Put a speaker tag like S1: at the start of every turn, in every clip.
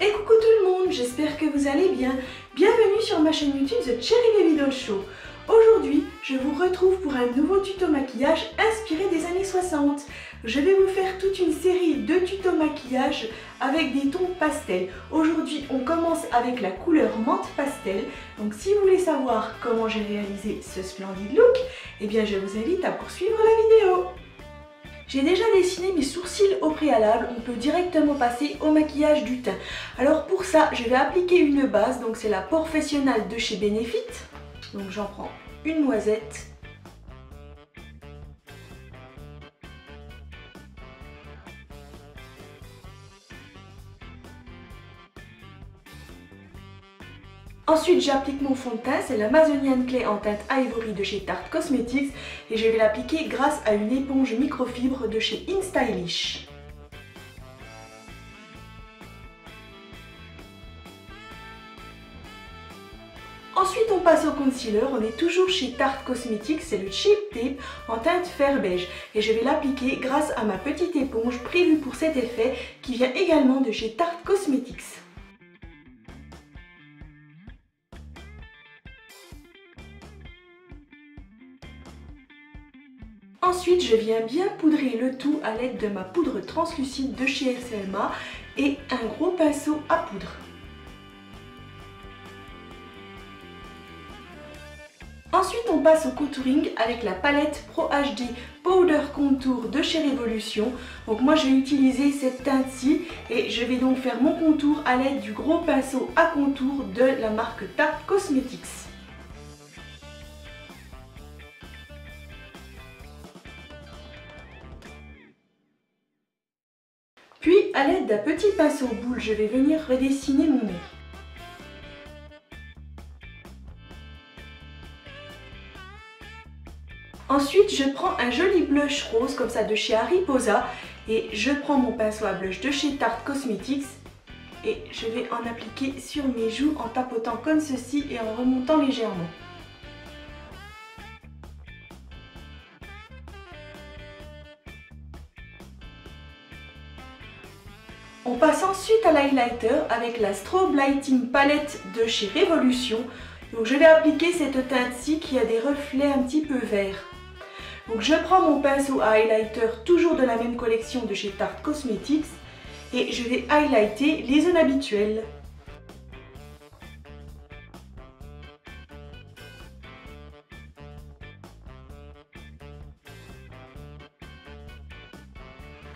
S1: Et coucou tout le monde, j'espère que vous allez bien. Bienvenue sur ma chaîne YouTube The Cherry Baby Doll Show. Aujourd'hui, je vous retrouve pour un nouveau tuto maquillage inspiré des années 60. Je vais vous faire toute une série de tutos maquillage avec des tons pastels. Aujourd'hui, on commence avec la couleur menthe pastel. Donc si vous voulez savoir comment j'ai réalisé ce splendide look, eh bien je vous invite à poursuivre la vidéo. J'ai déjà dessiné mes sourcils au préalable, on peut directement passer au maquillage du teint. Alors pour ça, je vais appliquer une base, donc c'est la Professionnal de chez Benefit. Donc j'en prends une noisette. Ensuite, j'applique mon fond de teint, c'est l'Amazonian Clay en teinte Ivory de chez Tarte Cosmetics et je vais l'appliquer grâce à une éponge microfibre de chez InStylish. Ensuite, on passe au concealer, on est toujours chez Tarte Cosmetics, c'est le Cheap Tape en teinte fer beige et je vais l'appliquer grâce à ma petite éponge prévue pour cet effet qui vient également de chez Tarte Cosmetics. Ensuite, je viens bien poudrer le tout à l'aide de ma poudre translucide de chez SLMA et un gros pinceau à poudre. Ensuite, on passe au contouring avec la palette Pro HD Powder Contour de chez Revolution. Donc moi, j'ai utilisé cette teinte-ci et je vais donc faire mon contour à l'aide du gros pinceau à contour de la marque Tarte Cosmetics. Puis, à l'aide d'un petit pinceau boule, je vais venir redessiner mon nez. Ensuite, je prends un joli blush rose comme ça de chez Hariposa et je prends mon pinceau à blush de chez Tarte Cosmetics et je vais en appliquer sur mes joues en tapotant comme ceci et en remontant légèrement. On passe ensuite à l'highlighter avec la Strobe Lighting Palette de chez Revolution. Donc je vais appliquer cette teinte-ci qui a des reflets un petit peu verts. Donc je prends mon pinceau à highlighter toujours de la même collection de chez Tarte Cosmetics et je vais highlighter les zones habituelles.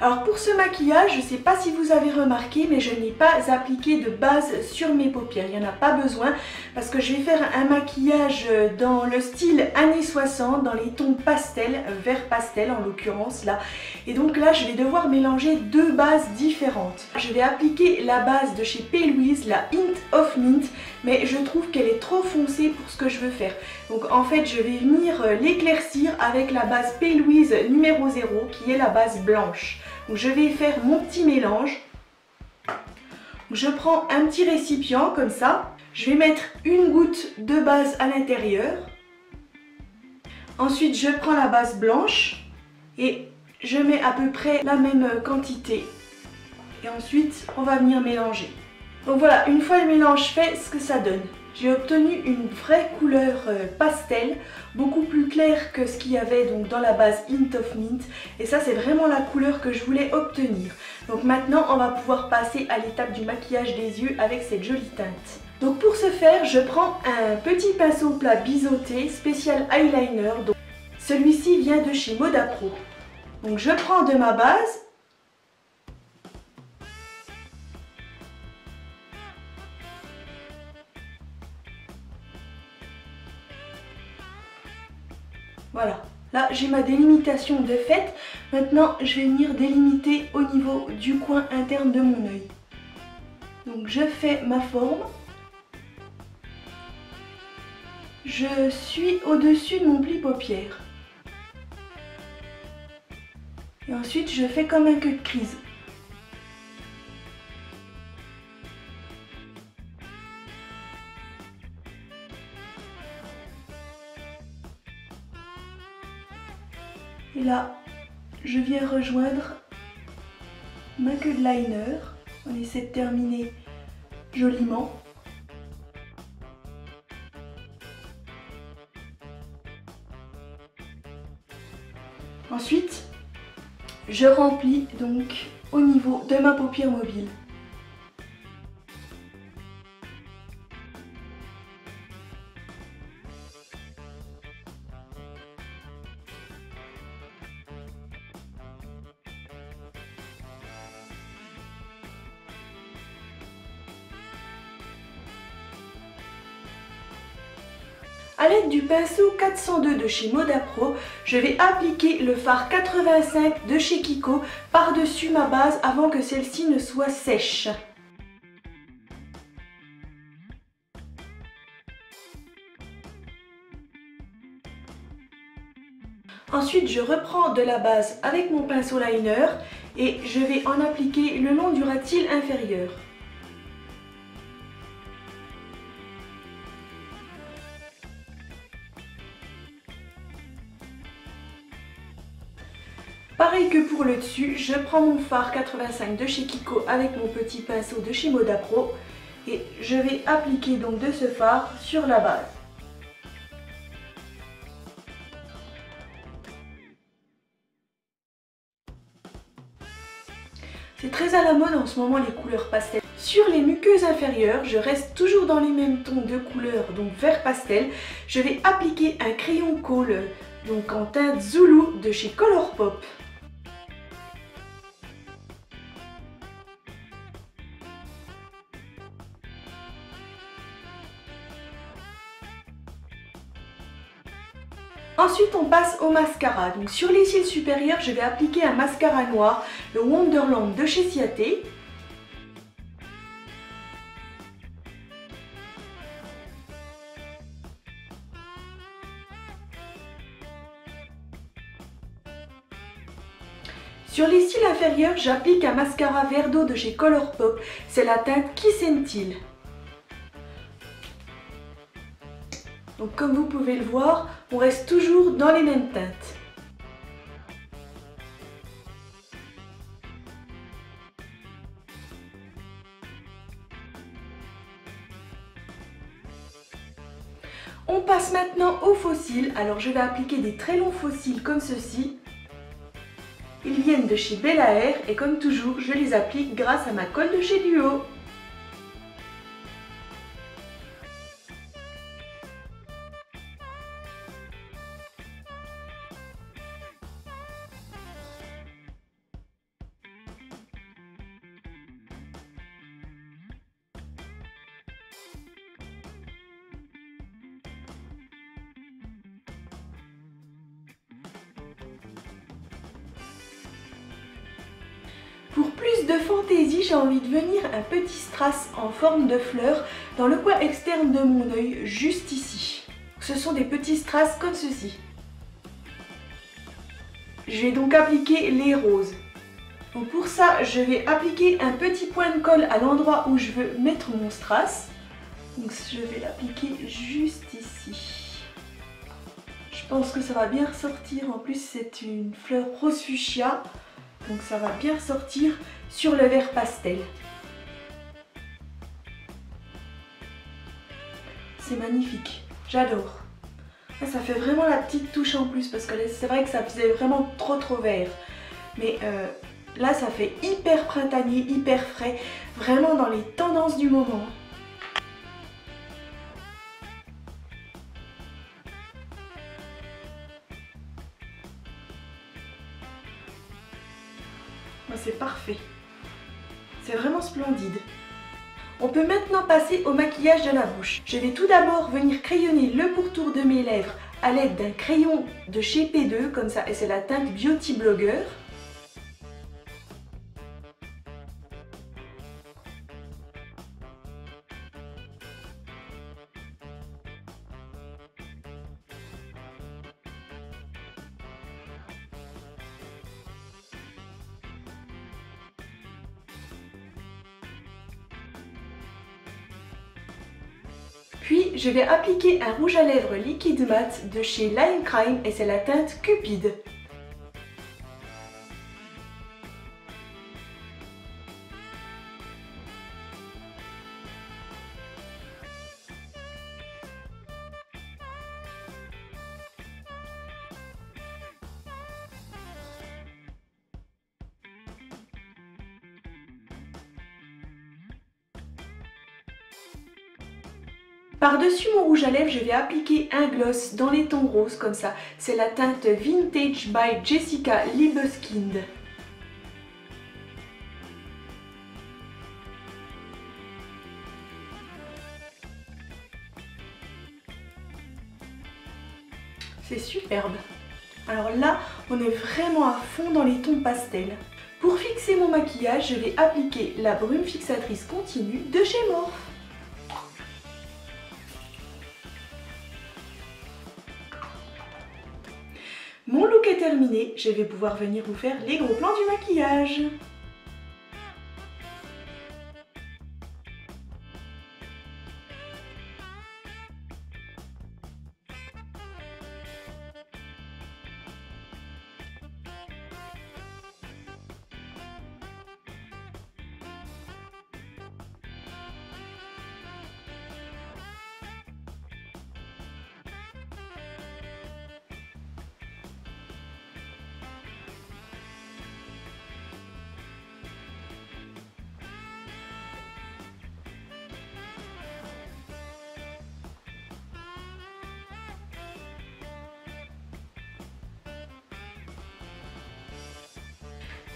S1: Alors pour ce maquillage, je ne sais pas si vous avez remarqué, mais je n'ai pas appliqué de base sur mes paupières. Il n'y en a pas besoin parce que je vais faire un maquillage dans le style années 60, dans les tons pastel, vert pastel en l'occurrence là. Et donc là, je vais devoir mélanger deux bases différentes. Je vais appliquer la base de chez P. Louise, la Hint of Mint, mais je trouve qu'elle est trop foncée pour ce que je veux faire. Donc en fait, je vais venir l'éclaircir avec la base P. Louise numéro 0 qui est la base blanche. Donc je vais faire mon petit mélange. Je prends un petit récipient comme ça. Je vais mettre une goutte de base à l'intérieur. Ensuite, je prends la base blanche et je mets à peu près la même quantité. Et ensuite, on va venir mélanger. Donc voilà, une fois le mélange fait, ce que ça donne. J'ai obtenu une vraie couleur pastel, beaucoup plus claire que ce qu'il y avait donc dans la base Hint of Mint. Et ça, c'est vraiment la couleur que je voulais obtenir. Donc maintenant, on va pouvoir passer à l'étape du maquillage des yeux avec cette jolie teinte. Donc pour ce faire, je prends un petit pinceau plat biseauté spécial eyeliner. Celui-ci vient de chez Moda Pro. Donc je prends de ma base. Voilà, là j'ai ma délimitation de faite. Maintenant je vais venir délimiter au niveau du coin interne de mon œil. Donc je fais ma forme. Je suis au-dessus de mon pli paupière. Et ensuite je fais comme un queue de crise. Et là, je viens rejoindre ma queue de liner. On essaie de terminer joliment. Ensuite, je remplis donc au niveau de ma paupière mobile. A l'aide du pinceau 402 de chez Modapro, je vais appliquer le fard 85 de chez Kiko par-dessus ma base avant que celle-ci ne soit sèche. Ensuite, je reprends de la base avec mon pinceau liner et je vais en appliquer le long du ras-de-cils inférieur. Pareil que pour le dessus, je prends mon fard 85 de chez Kiko avec mon petit pinceau de chez Modapro et je vais appliquer donc de ce fard sur la base. C'est très à la mode en ce moment les couleurs pastel. Sur les muqueuses inférieures, je reste toujours dans les mêmes tons de couleurs, donc vert pastel. Je vais appliquer un crayon colle, donc en teinte Zulu de chez Colourpop. Ensuite, on passe au mascara. Donc, sur les cils supérieurs, je vais appliquer un mascara noir, le Wonderland de chez Ciaté. Sur les cils inférieurs, j'applique un mascara vert d'eau de chez Colourpop. C'est la teinte Kiss and Teal. Donc comme vous pouvez le voir, on reste toujours dans les mêmes teintes. On passe maintenant aux faux cils. Alors je vais appliquer des très longs faux cils comme ceci. Ils viennent de chez Bella Hair et comme toujours, je les applique grâce à ma colle de chez Duo. Pour plus de fantaisie, j'ai envie de venir un petit strass en forme de fleur dans le coin externe de mon œil, juste ici. Ce sont des petits strass comme ceci. Je vais donc appliquer les roses. Donc pour ça, je vais appliquer un petit point de colle à l'endroit où je veux mettre mon strass. Donc je vais l'appliquer juste ici. Je pense que ça va bien ressortir. En plus, c'est une fleur rose fuchsia. Donc ça va bien ressortir sur le vert pastel. C'est magnifique, j'adore. Ça fait vraiment la petite touche en plus parce que c'est vrai que ça faisait vraiment trop vert. Mais là ça fait hyper printanier, hyper frais, vraiment dans les tendances du moment. C'est parfait. C'est vraiment splendide. On peut maintenant passer au maquillage de la bouche. Je vais tout d'abord venir crayonner le pourtour de mes lèvres à l'aide d'un crayon de chez P2, comme ça, et c'est la teinte Beauty Blogger. Puis je vais appliquer un rouge à lèvres liquide mat de chez Lime Crime et c'est la teinte Cupid. Par-dessus mon rouge à lèvres, je vais appliquer un gloss dans les tons roses comme ça. C'est la teinte Vintage by Jessica Liebeskind. C'est superbe. Alors là, on est vraiment à fond dans les tons pastels. Pour fixer mon maquillage, je vais appliquer la brume fixatrice continue de chez Morphe. Mon look est terminé, je vais pouvoir venir vous faire les gros plans du maquillage.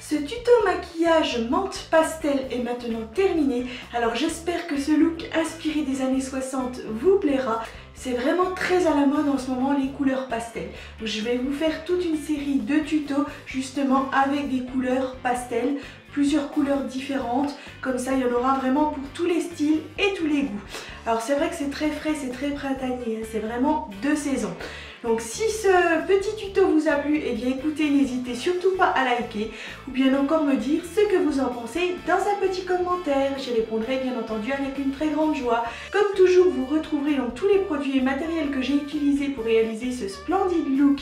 S1: Ce tuto maquillage menthe pastel est maintenant terminé, alors j'espère que ce look inspiré des années 60 vous plaira. C'est vraiment très à la mode en ce moment les couleurs pastel. Je vais vous faire toute une série de tutos justement avec des couleurs pastel, plusieurs couleurs différentes, comme ça il y en aura vraiment pour tous les styles et tous les goûts. Alors c'est vrai que c'est très frais, c'est très printanier, c'est vraiment de saison. Donc si ce petit tuto vous a plu, eh bien écoutez, n'hésitez surtout pas à liker ou bien encore me dire ce que vous en pensez dans un petit commentaire. J'y répondrai bien entendu avec une très grande joie. Comme toujours, vous retrouverez donc tous les produits et matériels que j'ai utilisés pour réaliser ce splendide look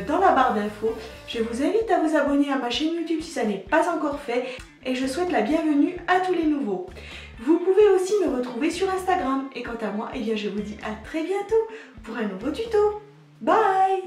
S1: dans la barre d'infos. Je vous invite à vous abonner à ma chaîne YouTube si ça n'est pas encore fait et je souhaite la bienvenue à tous les nouveaux. Vous pouvez aussi me retrouver sur Instagram et quant à moi, eh bien je vous dis à très bientôt pour un nouveau tuto. Bye!